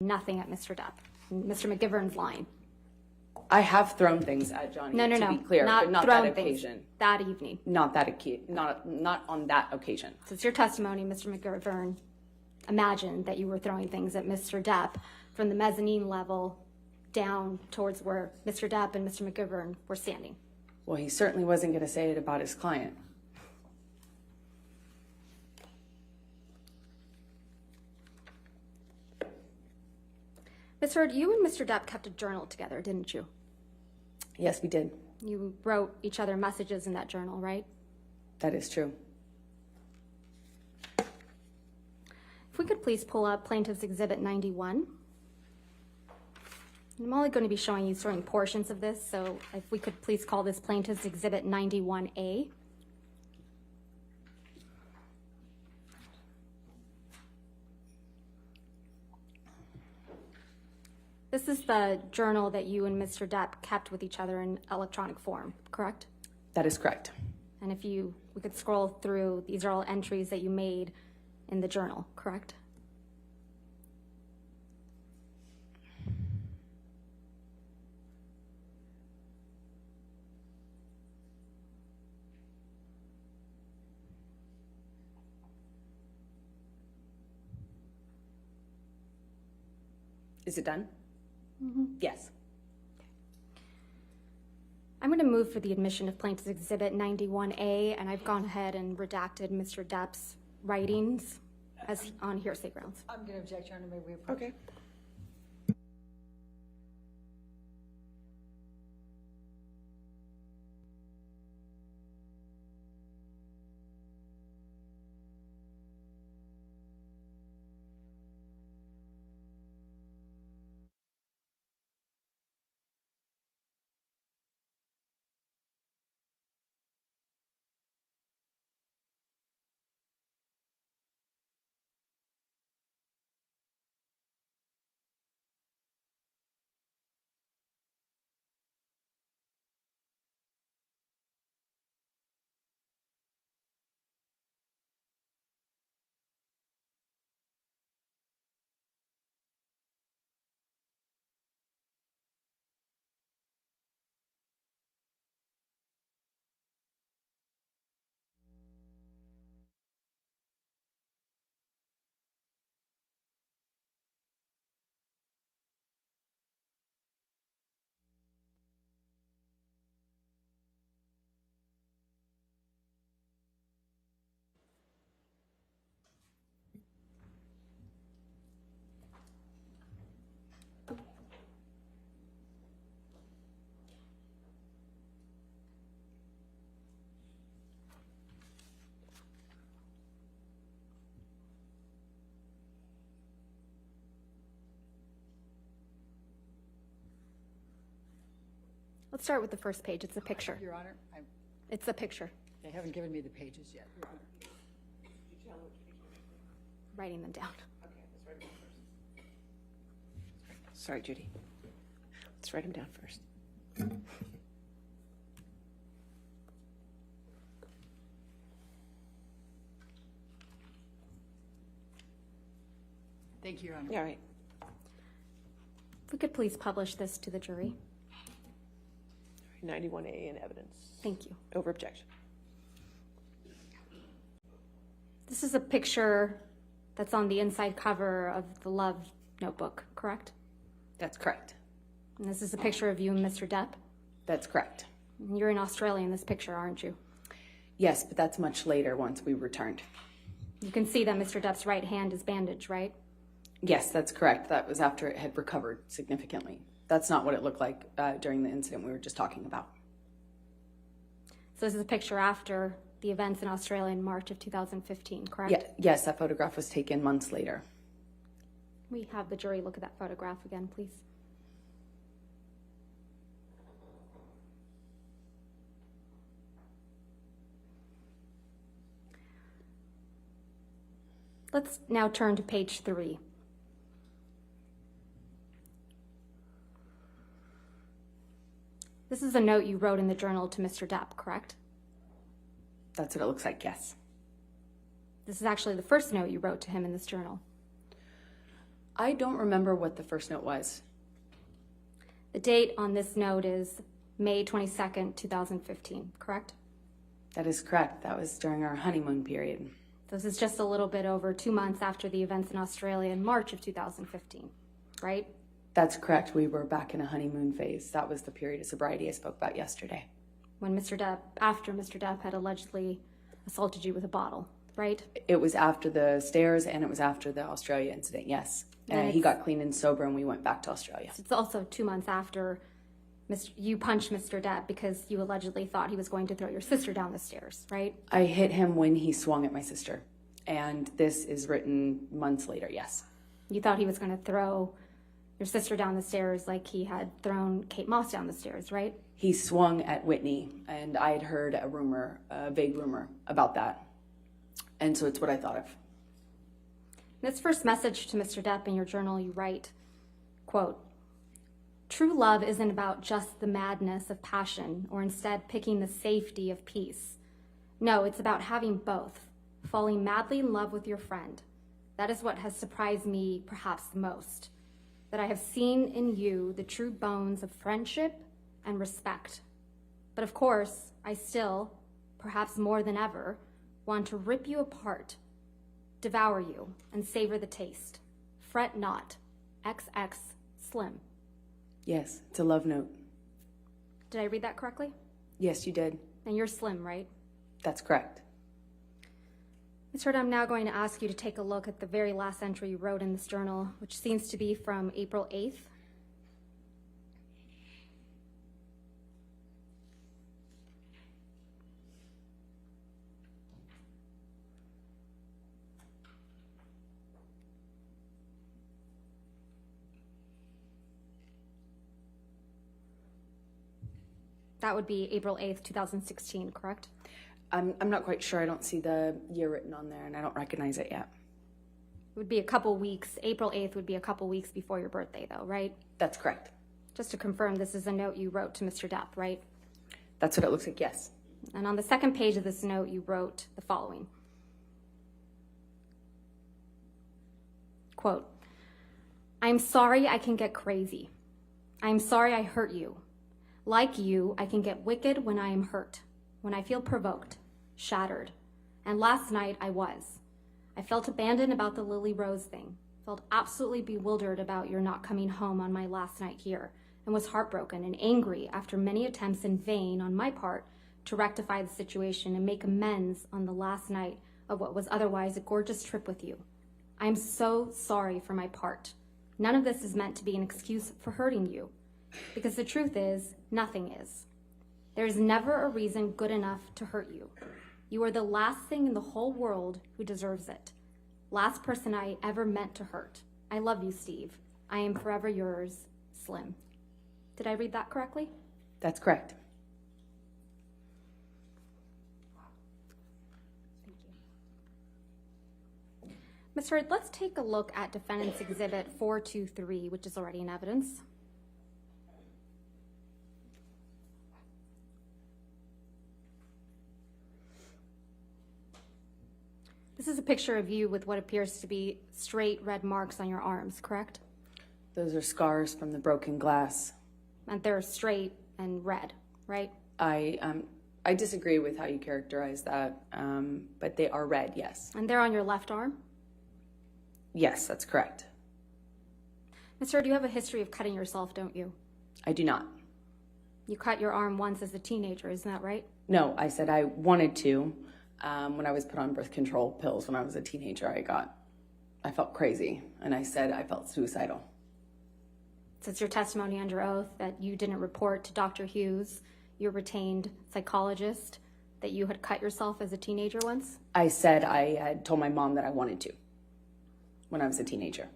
nothing at Mr. Depp. Mr. McGivern's lying. I have thrown things at Johnny, No, to be clear, but not that occasion. That evening. Not on that occasion. So it's your testimony, Mr. McGivern imagined that you were throwing things at Mr. Depp from the mezzanine level down towards where Mr. Depp and Mr. McGivern were standing. Well, he certainly wasn't going to say it about his client. Ms. Heard, you and Mr. Depp kept a journal together, didn't you? Yes, we did. You wrote each other messages in that journal, right? That is true. If we could please pull up Plaintiff's Exhibit 91. I'm only going to be showing you certain portions of this, so if we could please call this Plaintiff's Exhibit 91A. This is the journal that you and Mr. Depp kept with each other in electronic form, correct? That is correct. And if we could scroll through, these are all entries that you made in the journal, correct? Is it done? Mm-hmm. Yes. I'm going to move for the admission of Plaintiff's Exhibit 91A, and I've gone ahead and redacted Mr. Depp's writings as on hearsay grounds. I'm going to object, Your Honor. May we approach? Okay. Let's start with the first page. It's a picture. Your Honor, It's a picture. they haven't given me the pages yet, Your Honor. Writing them down. Okay, let's write them down first. Sorry, Judy. Let's write them down first. Thank you, Your Honor. Yeah, all right. If we could please publish this to the jury. 91A in evidence. Thank you. Over objection. This is a picture that's on the inside cover of the Love notebook, correct? That's correct. And this is a picture of you and Mr. Depp. That's correct. You're in Australia in this picture, aren't you? Yes, but that's much later once we returned. You can see that Mr. Depp's right hand is bandaged, right? Yes, that's correct. That was after it had recovered significantly. That's not what it looked like during the incident we were just talking about. So this is a picture after the events in Australia in March of 2015, correct? Yeah, yes, that photograph was taken months later. We have the jury look at that photograph again, please. Let's now turn to page 3. This is a note you wrote in the journal to Mr. Depp, correct? That's what it looks like, yes. This is actually the first note you wrote to him in this journal. I don't remember what the first note was. The date on this note is May 22nd, 2015, correct? That is correct. That was during our honeymoon period. This is just a little bit over 2 months after the events in Australia in March of 2015, right? That's correct. We were back in a honeymoon phase. That was the period of sobriety I spoke about yesterday. When after Mr. Depp had allegedly assaulted you with a bottle, right? It was after the stairs and it was after the Australia incident, yes. And he got clean and sober and we went back to Australia. It's also 2 months after you punched Mr. Depp because you allegedly thought he was going to throw your sister down the stairs, right? I hit him when he swung at my sister. And this is written months later, yes. You thought he was going to throw your sister down the stairs like he had thrown Kate Moss down the stairs, right? He swung at Whitney, and I had heard a vague rumor about that. And so it's what I thought of. In this first message to Mr. Depp in your journal, you write, quote, "True love isn't about just the madness of passion or instead picking the safety of peace. No, it's about having both, falling madly in love with your friend. That is what has surprised me perhaps the most, that I have seen in you the true bones of friendship and respect. But of course, I still, perhaps more than ever, want to rip you apart, devour you, and savor the taste. Fret not. XX Slim." Yes, it's a love note. Did I read that correctly? Yes, you did. And you're Slim, right? That's correct. Ms. Hurd, I'm now going to ask you to take a look at the very last entry you wrote in this journal, which seems to be from April 8th. That would be April 8th, 2016, correct? I'm not quite sure. I don't see the year written on there, and I don't recognize it yet. It would be a couple weeks. April 8th would be a couple weeks before your birthday, though, right? That's correct. Just to confirm, this is a note you wrote to Mr. Depp, right? That's what it looks like, yes. And on the second page of this note, you wrote the following. Quote, "I'm sorry I can get crazy. I'm sorry I hurt you. Like you, I can get wicked when I am hurt, when I feel provoked, shattered. And last night I was. I felt abandoned about the Lily Rose thing, felt absolutely bewildered about your not coming home on my last night here, and was heartbroken and angry after many attempts in vain on my part to rectify the situation and make amends on the last night of what was otherwise a gorgeous trip with you. I am so sorry for my part. None of this is meant to be an excuse for hurting you, because the truth is, nothing is. There is never a reason good enough to hurt you. You are the last thing in the whole world who deserves it. Last person I ever meant to hurt. I love you, Steve. I am forever yours, Slim." Did I read that correctly? That's correct. Ms. Hurd, let's take a look at Defendants Exhibit 423, which is already in evidence. This is a picture of you with what appears to be straight red marks on your arms, correct? Those are scars from the broken glass. And they're straight and red, right? I disagree with how you characterize that, but they are red, yes. And they're on your left arm? Yes, that's correct. Ms. Hurd, you have a history of cutting yourself, don't you? I do not. You cut your arm once as a teenager, isn't that right? No, I said I wanted to. When I was put on birth control pills when I was a teenager, I felt crazy, and I said I felt suicidal. So it's your testimony under oath that you didn't report to Dr. Hughes, your retained psychologist, that you had cut yourself as a teenager once? I said I had told my mom that I wanted to when I was a teenager.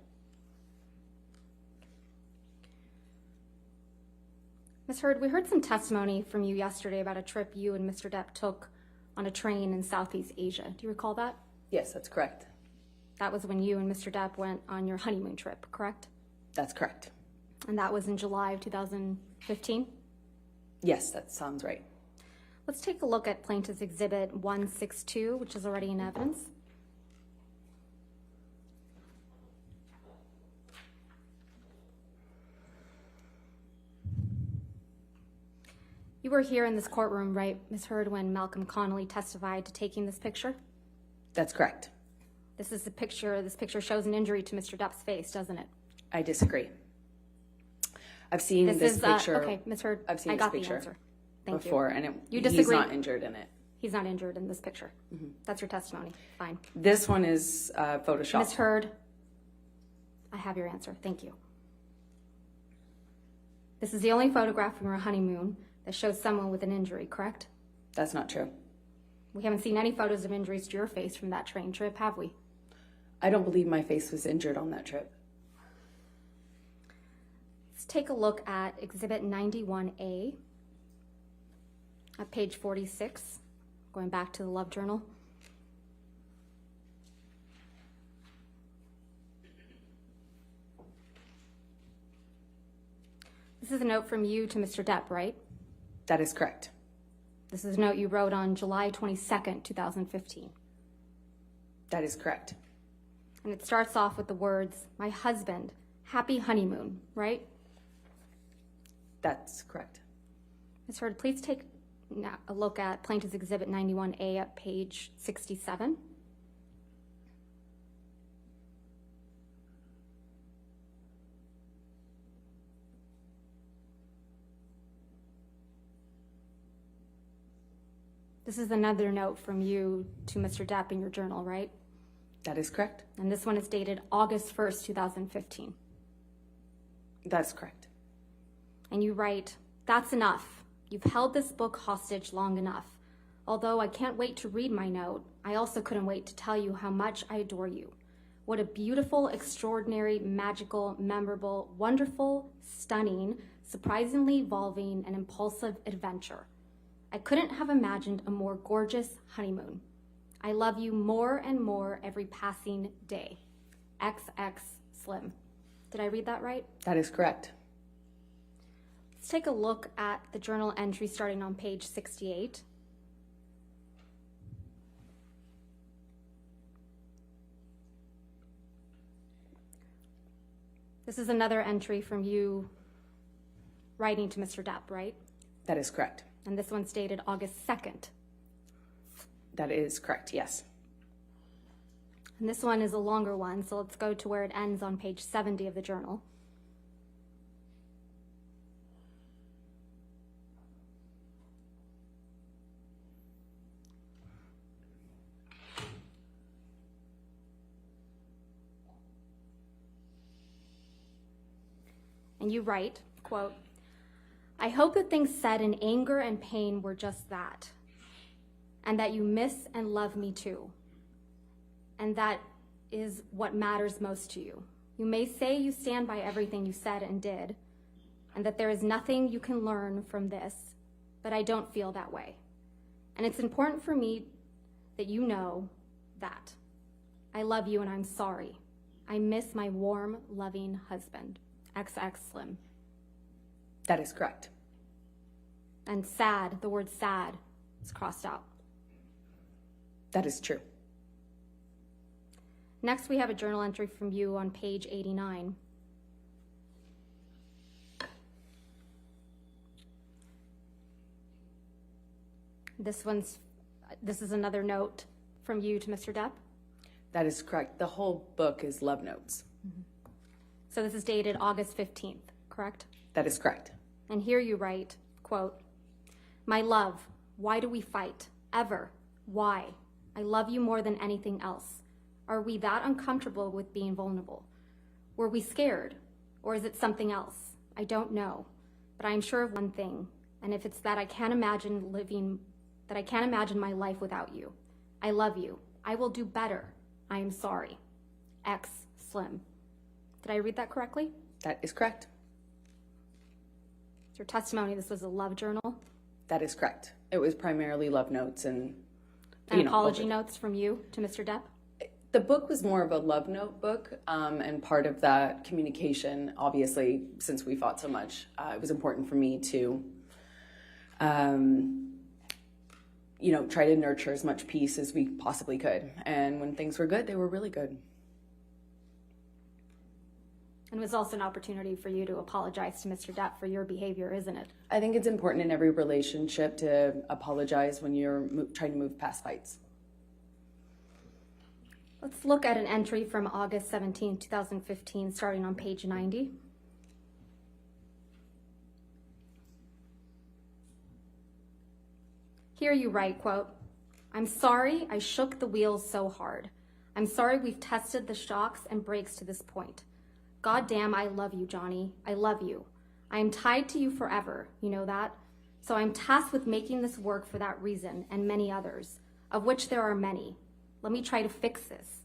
Ms. Hurd, we heard some testimony from you yesterday about a trip you and Mr. Depp took on a train in Southeast Asia. Do you recall that? Yes, that's correct. That was when you and Mr. Depp went on your honeymoon trip, correct? That's correct. And that was in July of 2015? Yes, that sounds right. Let's take a look at Plaintiff's Exhibit 162, which is already in evidence. You were here in this courtroom, right, Ms. Heard, when Malcolm Connolly testified to taking this picture? That's correct. This is the picture. This picture shows an injury to Mr. Depp's face, doesn't it? I disagree. I've seen this picture. Okay, Ms. Heard, I've seen I this got the picture answer. Thank before, you. and You he's disagree? not injured in it. He's not injured in this picture. That's your testimony. Fine. This one is Photoshopped. Ms. Heard, I have your answer. Thank you. This is the only photograph from your honeymoon that shows someone with an injury, correct? That's not true. We haven't seen any photos of injuries to your face from that train trip, have we? I don't believe my face was injured on that trip. Let's take a look at Exhibit 91A at page 46, going back to the Love Journal. This is a note from you to Mr. Depp, right? That is correct. This is a note you wrote on July 22nd, 2015. That is correct. And it starts off with the words, "My husband, happy honeymoon," right? That's correct. Ms. Heard, please take a look at Plaintiff's Exhibit 91A at page 67. This is another note from you to Mr. Depp in your journal, right? That is correct. And this one is dated August 1st, 2015. That's correct. And you write, "That's enough. You've held this book hostage long enough. Although I can't wait to read my note, I also couldn't wait to tell you how much I adore you. What a beautiful, extraordinary, magical, memorable, wonderful, stunning, surprisingly evolving, and impulsive adventure. I couldn't have imagined a more gorgeous honeymoon. I love you more and more every passing day. XX Slim." Did I read that right? That is correct. Let's take a look at the journal entry starting on page 68. This is another entry from you writing to Mr. Depp, right? That is correct. And this one's dated August 2nd. That is correct, yes. And this one is a longer one, so let's go to where it ends on page 70 of the journal. And you write, quote, "I hope the things said in anger and pain were just that, and that you miss and love me too. And that is what matters most to you. You may say you stand by everything you said and did, and that there is nothing you can learn from this, but I don't feel that way. And it's important for me that you know that. I love you and I'm sorry. I miss my warm, loving husband. XX Slim." That is correct. And sad, the word sad is crossed out. That is true. Next, we have a journal entry from you on page 89. This is another note from you to Mr. Depp. That is correct. The whole book is love notes. So this is dated August 15th, correct? That is correct. And here you write, quote, "My love, why do we fight? Ever? Why? I love you more than anything else. Are we that uncomfortable with being vulnerable? Were we scared? Or is it something else? I don't know. But I am sure of one thing, and if it's that I can't imagine my life without you. I love you. I will do better. I am sorry. X Slim." Did I read that correctly? That is correct. It's your testimony. This was a love journal. That is correct. It was primarily love notes and Apology notes from you to Mr. Depp. The book was more of a love note book, and part of that communication, obviously, since we fought so much, it was important for me to, try to nurture as much peace as we possibly could. And when things were good, they were really good. And it was also an opportunity for you to apologize to Mr. Depp for your behavior, isn't it? I think it's important in every relationship to apologize when you're trying to move past fights. Let's look at an entry from August 17, 2015, starting on page 90. Here you write, quote, "I'm sorry I shook the wheels so hard. I'm sorry we've tested the shocks and brakes to this point. God damn, I love you, Johnny. I love you. I am tied to you forever, you know that? So I'm tasked with making this work for that reason and many others, of which there are many. Let me try to fix this.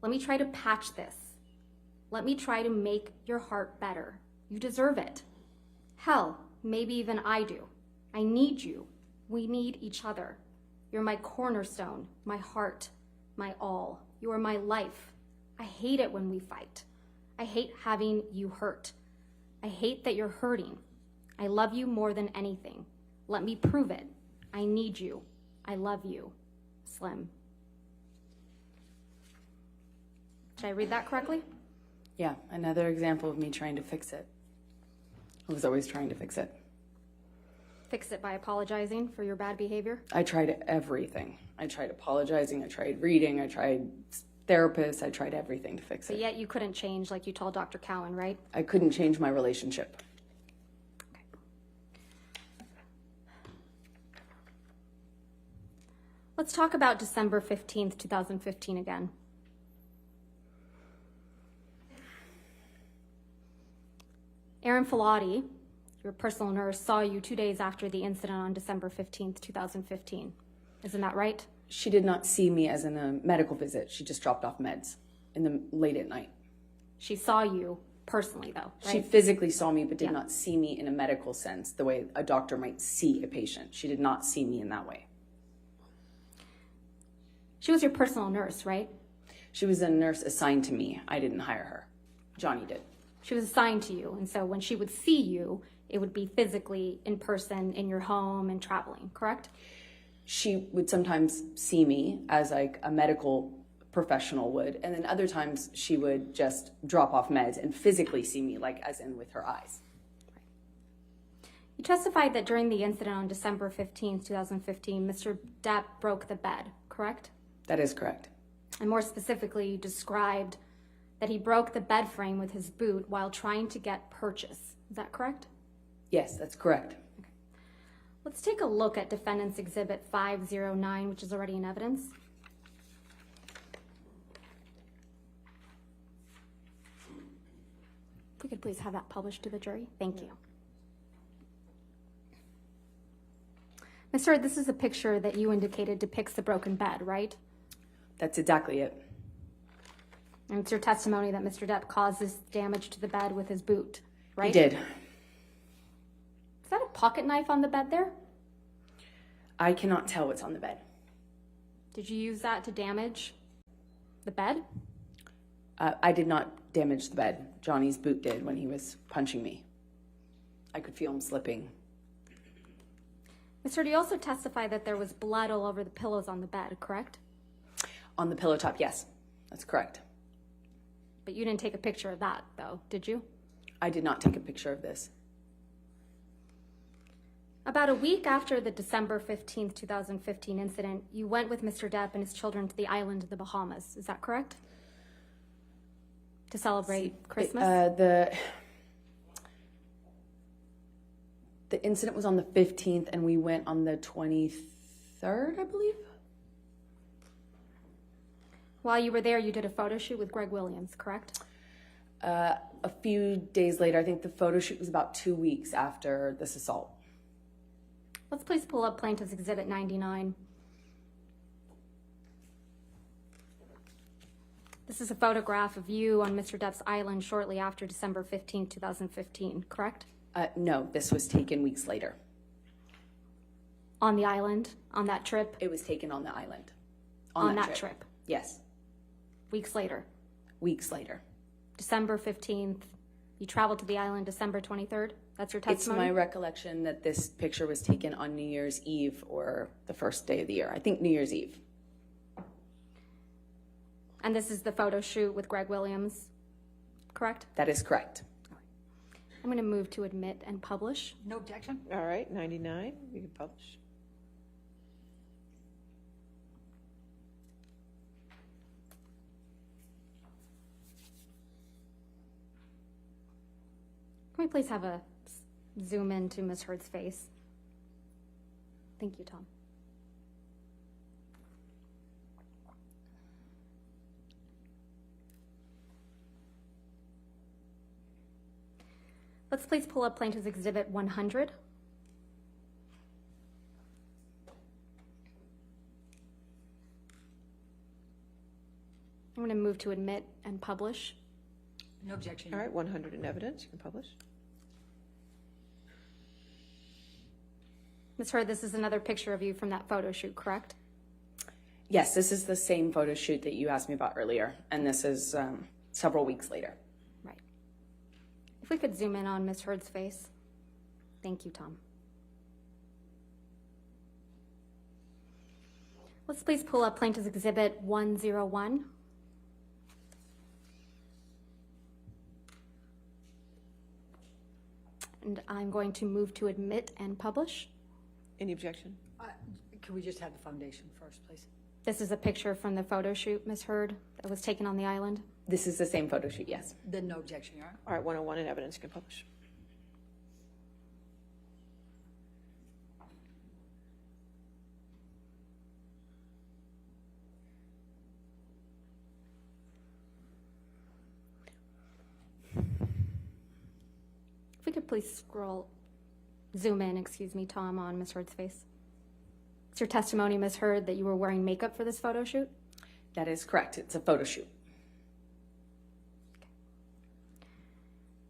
Let me try to patch this. Let me try to make your heart better. You deserve it. Hell, maybe even I do. I need you. We need each other. You're my cornerstone, my heart, my all. You are my life. I hate it when we fight. I hate having you hurt. I hate that you're hurting. I love you more than anything. Let me prove it. I need you. I love you. Slim." Did I read that correctly? Yeah, another example of me trying to fix it. I was always trying to fix it. Fix it by apologizing for your bad behavior? I tried everything. I tried apologizing, I tried reading, I tried therapists, I tried everything to fix But it. yet you couldn't change like you told Dr. Cowan, right? I couldn't change my relationship. Okay. Let's talk about December 15th, 2015 again. Erin Filati, your personal nurse, saw you 2 days after the incident on December 15th, 2015. Isn't that right? She did not see me as in a medical visit. She just dropped off meds in the late at night. She saw you personally, though, right? She physically saw me, but did Yeah. not see me in a medical sense, the way a doctor might see a patient. She did not see me in that way. She was your personal nurse, right? She was a nurse assigned to me. I didn't hire her. Johnny did. She was assigned to you, and so when she would see you, it would be physically in person in your home and traveling, correct? She would sometimes see me as like a medical professional would, and then other times she would just drop off meds and physically see me, like as in with her eyes. You testified that during the incident on December 15th, 2015, Mr. Depp broke the bed, correct? That is correct. And more specifically, you described that he broke the bed frame with his boot while trying to get purchase. Is that correct? Yes, that's correct. Let's take a look at Defendants Exhibit 509, which is already in evidence. If we could please have that published to the jury. Thank you. Ms. Hurd, this is a picture that you indicated depicts the broken bed, right? That's exactly it. And it's your testimony that Mr. Depp caused this damage to the bed with his boot, right? He did. Is that a pocket knife on the bed there? I cannot tell what's on the bed. Did you use that to damage the bed? I did not damage the bed. Johnny's boot did when he was punching me. I could feel him slipping. Ms. Hurd, you also testified that there was blood all over the pillows on the bed, correct? On the pillow top, yes, that's correct. But you didn't take a picture of that, though, did you? I did not take a picture of this. About a week after the December 15th, 2015 incident, you went with Mr. Depp and his children to the island of the Bahamas. Is that correct? To celebrate Christmas? The incident was on the 15th, and we went on the 23rd, I believe. While you were there, you did a photo shoot with Greg Williams, correct? A few days later, I think the photo shoot was about 2 weeks after this assault. Let's please pull up Plaintiff's Exhibit 99. This is a photograph of you on Mr. Depp's island shortly after December 15th, 2015, correct? No, this was taken weeks later. On the island, on that trip? It was taken on the island. On that trip? Yes, Weeks later? weeks later. December 15th, you traveled to the island December 23rd? That's your It's testimony? my recollection that this picture was taken on New Year's Eve or the first day of the year. I think New Year's Eve. And this is the photo shoot with Greg Williams, correct? That is correct. I'm going to move to admit and publish. No objection? All right, 99, you can publish. Can we please have a zoom in to Ms. Heard's face? Thank you, Tom. Let's please pull up Plaintiff's Exhibit 100. I'm going to move to admit and publish. No objection. All right, 100 in evidence, you can publish. Ms. Heard, this is another picture of you from that photo shoot, correct? Yes, this is the same photo shoot that you asked me about earlier, and this is several weeks later. Right. If we could zoom in on Ms. Heard's face. Thank you, Tom. Let's please pull up Plaintiff's Exhibit 101. And I'm going to move to admit and publish. Any objection? Can we just have the foundation first, please? This is a picture from the photo shoot, Ms. Heard, that was taken on the island. This is the same photo shoot, yes. Then no objection, Your Honor. All right, 101 in evidence, you can publish. If we could please zoom in, excuse me, Tom, on Ms. Heard's face. It's your testimony, Ms. Heard, that you were wearing makeup for this photo shoot? That is correct. It's a photo shoot.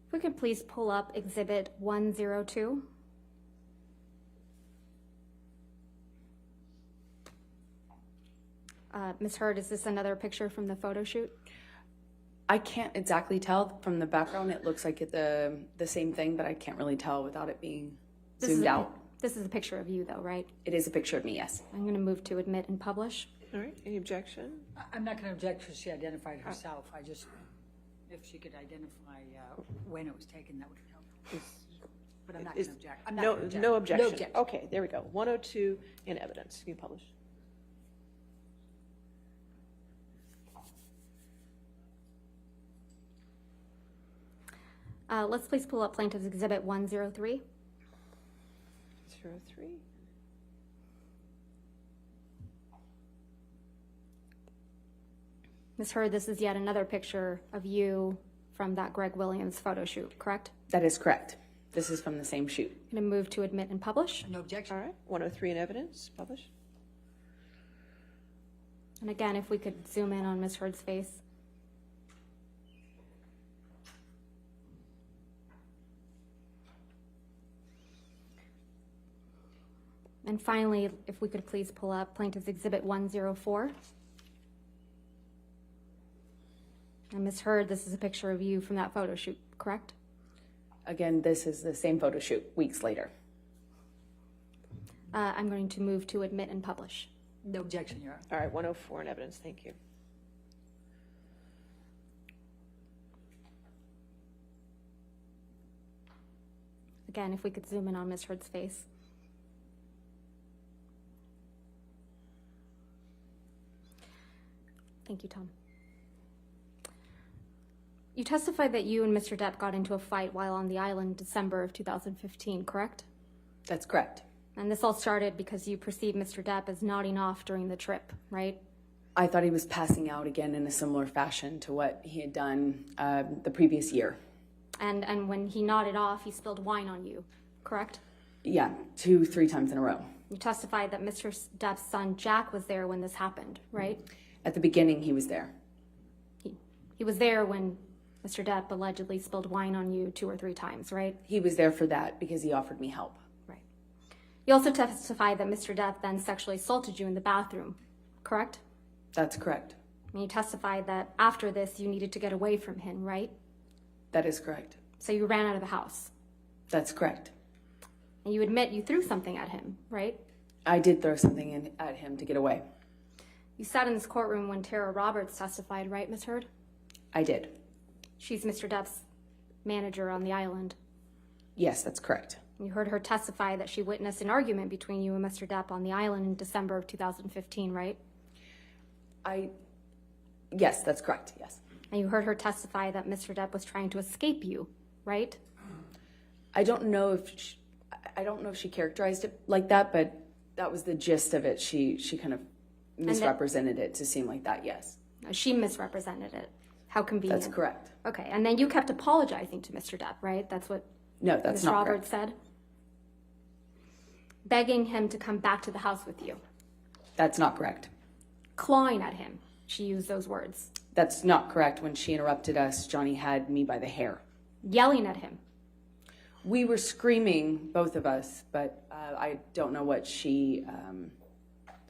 If we could please pull up Exhibit 102. Ms. Heard, is this another picture from the photo shoot? I can't exactly tell from the background. It looks like the same thing, but I can't really tell without it being zoomed out. This is a picture of you, though, right? It is a picture of me, yes. I'm going to move to admit and publish. All right, any objection? I'm not going to object because she identified herself. I just, if she could identify when it was taken, that would help. But I'm not going to object. I'm not No, gonna object. no objection. No objection. Okay, there we go. 102 in evidence, you can publish. Let's please pull up Plaintiff's Exhibit 103. 03. Ms. Heard, this is yet another picture of you from that Greg Williams photo shoot, correct? That is correct. This is from the same shoot. I'm going to move to admit and publish. No objection. All right, 103 in evidence, publish. And again, if we could zoom in on Ms. Heard's face. And finally, if we could please pull up Plaintiff's Exhibit 104. And Ms. Heard, this is a picture of you from that photo shoot, correct? Again, this is the same photo shoot weeks later. I'm going to move to admit and publish. No objection, Your Honor. All right, 104 in evidence, thank you. Again, if we could zoom in on Ms. Heard's face. Thank you, Tom. You testified that you and Mr. Depp got into a fight while on the island in December of 2015, correct? That's correct. And this all started because you perceived Mr. Depp as nodding off during the trip, right? I thought he was passing out again in a similar fashion to what he had done the previous year. And when he nodded off, he spilled wine on you, correct? Yeah, 2-3 times in a row. You testified that Mr. Depp's son, Jack, was there when this happened, right? At the beginning, he was there. He was there when Mr. Depp allegedly spilled wine on you 2 or 3 times, right? He was there for that because he offered me help. Right. You also testified that Mr. Depp then sexually assaulted you in the bathroom, correct? That's correct. And you testified that after this, you needed to get away from him, right? That is correct. So you ran out of the house. That's correct. And you admit you threw something at him, right? I did throw something at him to get away. You sat in this courtroom when Tara Roberts testified, right, Ms. Heard? I did. She's Mr. Depp's manager on the island. Yes, that's correct. You heard her testify that she witnessed an argument between you and Mr. Depp on the island in December of 2015, right? Yes, that's correct, yes. And you heard her testify that Mr. Depp was trying to escape you, right? I don't know if she characterized it like that, but that was the gist of it. She kind of misrepresented it to seem like that, yes. She misrepresented it. How convenient. That's correct. Okay, and then you kept apologizing to Mr. Depp, right? That's what No, that's Ms. not Roberts correct. said? Begging him to come back to the house with you. That's not correct. Clawing at him. She used those words. That's not correct. When she interrupted us, Johnny had me by the hair. Yelling at him. We were screaming, both of us, but I don't know what she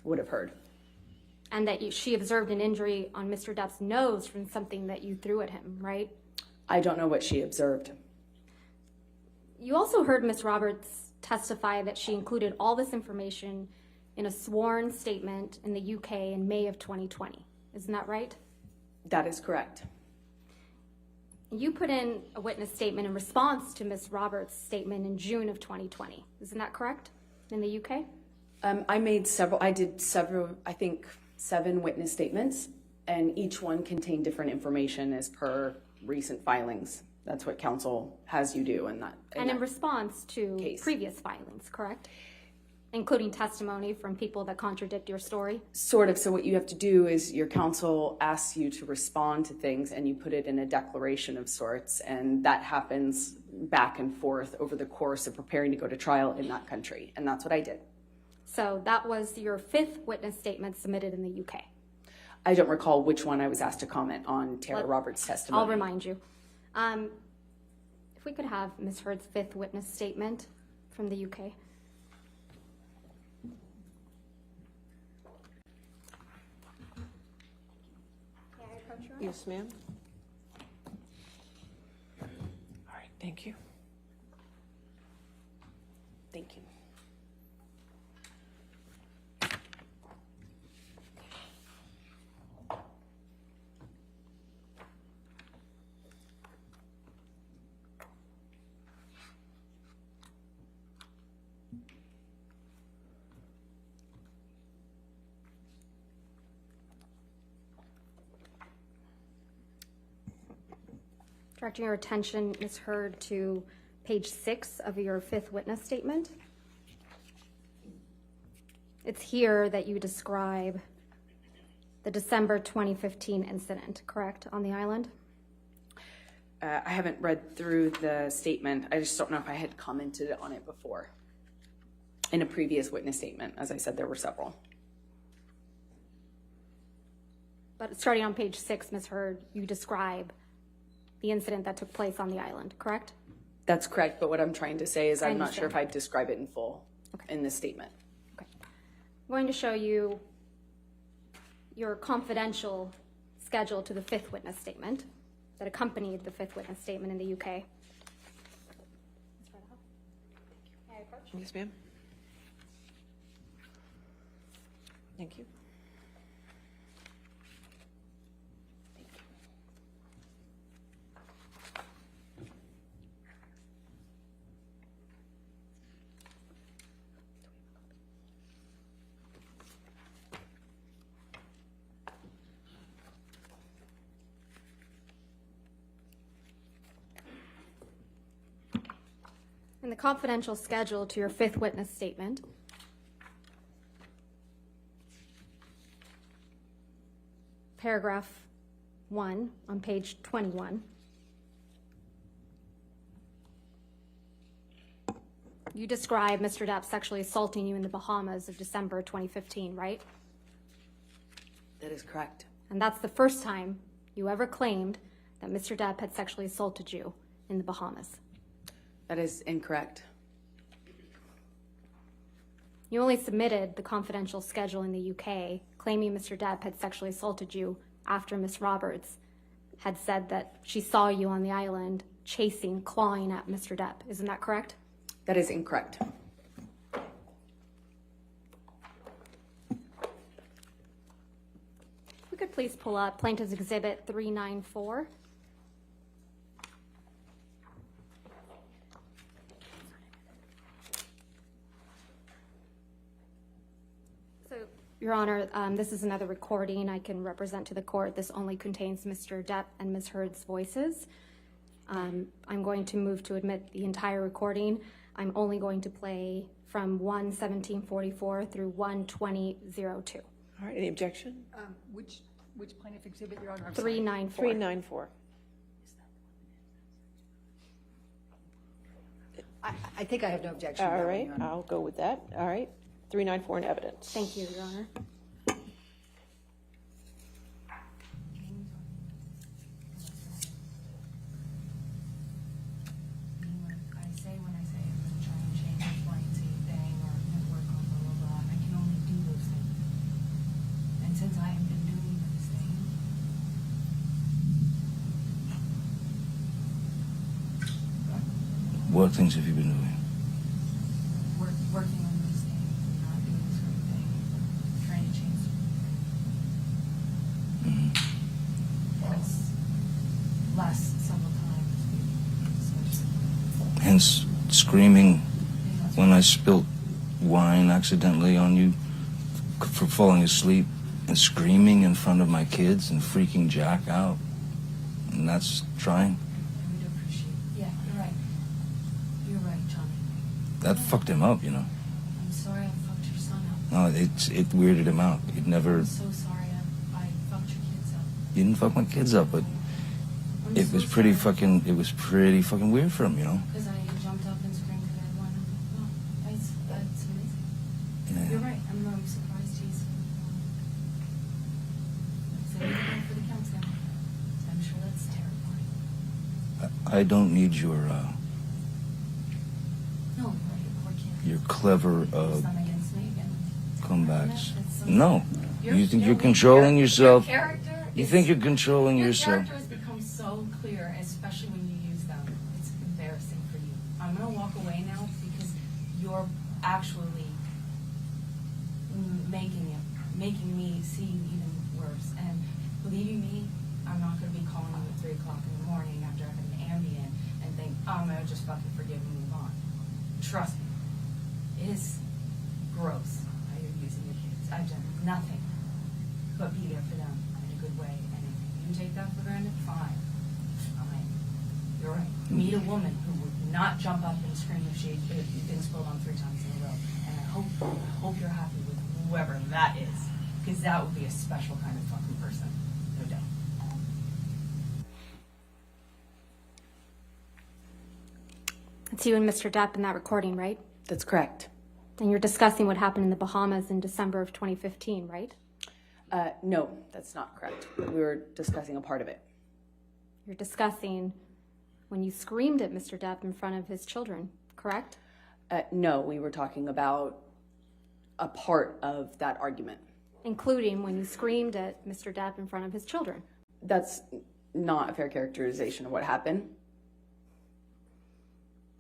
would have heard. And that she observed an injury on Mr. Depp's nose from something that you threw at him, right? I don't know what she observed. You also heard Ms. Roberts testify that she included all this information in a sworn statement in the UK in May of 2020. Isn't that right? That is correct. You put in a witness statement in response to Ms. Roberts' statement in June of 2020. Isn't that correct? In the UK? I did several, I think 7 witness statements, and each one contained different information as per recent filings. That's what counsel has you do in that. And in response to case. previous filings, correct? Including testimony from people that contradict your story? Sort of. So what you have to do is your counsel asks you to respond to things, and you put it in a declaration of sorts, and that happens back and forth over the course of preparing to go to trial in that country, and that's what I did. So that was your 5th witness statement submitted in the UK. I don't recall which one I was asked to comment on Tara Roberts' testimony. I'll remind you. If we could have Ms. Heard's 5th witness statement from the UK. Yes, ma'am. All right, thank you. Thank you. Directing your attention, Ms. Heard, to page 6 of your 5th witness statement. It's here that you describe the December 2015 incident, correct, on the island? I haven't read through the statement. I just don't know if I had commented on it before. In a previous witness statement, as I said, there were several. But starting on page 6, Ms. Heard, you describe the incident that took place on the island, correct? That's correct, but what I'm trying to say is I I'm not sure if understand. I'd describe it in full in this statement. Okay. I'm going to show you your confidential schedule to the 5th witness statement that accompanied the 5th witness statement in the UK. Yes, ma'am. Thank you. In the confidential schedule to your 5th witness statement, paragraph 1 on page 21, you describe Mr. Depp sexually assaulting you in the Bahamas of December 2015, right? That is correct. And that's the first time you ever claimed that Mr. Depp had sexually assaulted you in the Bahamas. That is incorrect. You only submitted the confidential schedule in the UK claiming Mr. Depp had sexually assaulted you after Ms. Roberts had said that she saw you on the island chasing, clawing at Mr. Depp. Isn't that correct? That is incorrect. We could please pull up Plaintiff's Exhibit 394. Your Honor, this is another recording I can represent to the court. This only contains Mr. Depp and Ms. Heard's voices. I'm going to move to admit the entire recording. I'm only going to play from 1:17:44 through 1:20:02. All right, any objection? Which plaintiff exhibit, Your Honor? I'm sorry. 394. 394. I think I have no objection. to All that one, right, Your Honor. I'll go with that. All right, 394 in evidence. Thank you, Your Honor. When I say I'm gonna try and change this YMCA thing or I'm gonna work on blah, blah, blah, I can only do those things. And since I have been doing this thing, What things have you been doing? working on these things and not doing certain things, trying to change certain things. Last several times, especially. Hence, screaming when I spilt wine accidentally on you for falling asleep, and screaming in front of my kids and freaking Jack out. And that's trying. I would appreciate. Yeah, you're right. You're right, Johnny. That fucked him up, you know. I'm sorry I fucked your son up. No, it weirded him out. He'd never. I'm so sorry I fucked your kids up. You didn't fuck my kids up, but I'm it so was pretty sorry. fucking. It was pretty fucking weird for him, you know. Because I jumped up and screamed because I wanted to. Wow, that's amazing. Yeah. You're right. I'm surprised he's. So you're going for the counseling. I'm sure that's terrifying. I don't need your No, right, poor kid. your clever It's not against me again. comebacks. It's so- No, you think you're no, controlling your yourself. character You is- think you're controlling Your yourself. character has become so clear, especially when you use them. It's embarrassing for you. I'm gonna walk away now because you're actually making me see even worse. And believing me, I'm not gonna be calling you at 3 o'clock in the morning after I've had an Ambien and think, oh, I'm gonna just fucking forgive and move on. Trust me, it is gross how you're using your kids. I've done nothing but be there for them in a good way. And if you take that for granted, fine. You're right. Meet a woman who would not jump up and scream if she'd been spilled on 3 times in a row. And I hope you're happy with whoever that is, because that would be a special kind of fucking person, no doubt. It's you and Mr. Depp in that recording, right? That's correct. And you're discussing what happened in the Bahamas in December of 2015, right? No, that's not correct. We were discussing a part of it. You're discussing when you screamed at Mr. Depp in front of his children, correct? No, we were talking about a part of that argument. Including when you screamed at Mr. Depp in front of his children. That's not a fair characterization of what happened.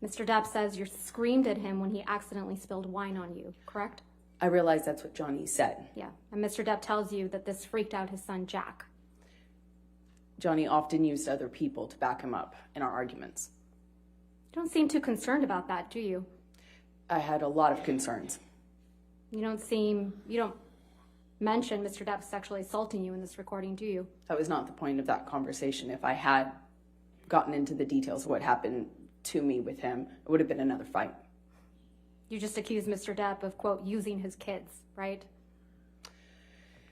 Mr. Depp says you screamed at him when he accidentally spilled wine on you, correct? I realize that's what Johnny said. Yeah. And Mr. Depp tells you that this freaked out his son, Jack. Johnny often used other people to back him up in our arguments. You don't seem too concerned about that, do you? I had a lot of concerns. You don't mention Mr. Depp sexually assaulting you in this recording, do you? That was not the point of that conversation. If I had gotten into the details of what happened to me with him, it would have been another fight. You just accused Mr. Depp of, quote, using his kids, right?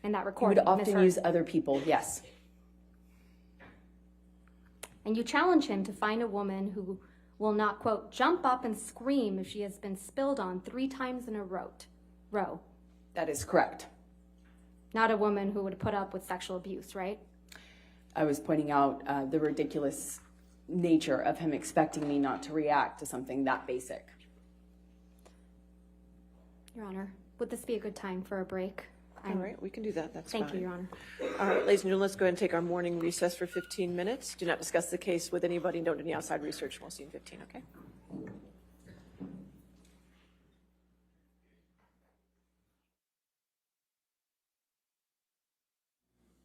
In that He recording. would often misheard. use other people, yes. And you challenge him to find a woman who will not, quote, jump up and scream if she has been spilled on 3 times in a row. That is correct. Not a woman who would put up with sexual abuse, right? I was pointing out the ridiculous nature of him expecting me not to react to something that basic. Your Honor, would this be a good time for a break? All right, we can do that. That's fine. Thank you, Your Honor. All right, ladies and gentlemen, let's go ahead and take our morning recess for 15 minutes. Do not discuss the case with anybody. Don't do any outside research. We'll see you in 15, okay?